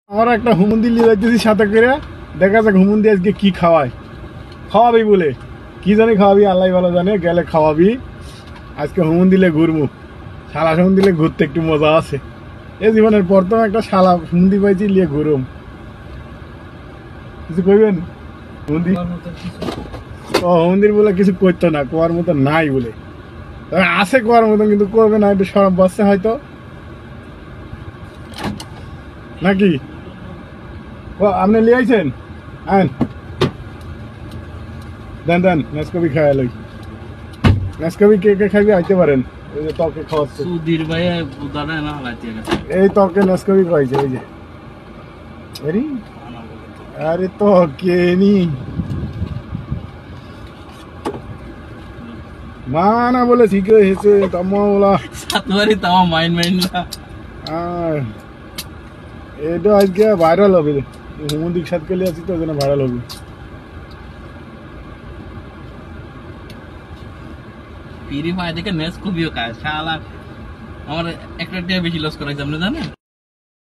আমার একটা হুমুন্দি নিয়ে যাইতেছি সাথে করে, দেখা যাক হুমুন্দি আজকে কি খাওয়াবি বলে, কি জানি খাওয়াবি আল্লাহ ভালো জানে। গেলে খাওয়াবি, আজকে হুমুন্দিলে ঘুরবো। শালা হুমুন্দিলে ঘুরতে একটু মজা আছে। এই জীবনের প্রথম একটা শালা হুমুন্দি পাইছি, লিয়ে ঘুরুম। কিছু কইবেন? হুমুন্দি হুমুন্দির বলে কিছু করতো না, কোয়ার মতো নাই বলে। আছে কোয়ার মতো, কিন্তু করবে না, একটু সরব বাচ্চা হয়তো নাকি। ও আপনি লিয়ে আইছেন, আন দেন দেন নেসকবি খাওয়া লই। নেসকবি কে কে খাইবে আইতে পারেন। এই যে তকে খাওয়াচ্ছে সুধীর ভাই বুদানা না হালাইতে গেছে। এই তকে নেসকবি খাইছে এই যে। আরে আরে তো কে নি মানা বলে ঠিক হয়েছে তামলা সাতবারই তাও মাইন্ড না। এটা আজকে ভাইরাল হবে। হুমুন্দিক সাথে গেলে আছি তো, যেন ভাইরাল হবে। ফ্রি ফায়ার থেকে নেস খুবই খায় শালা। আমার একটা বেশি লস করাইছে আপনি জানেন।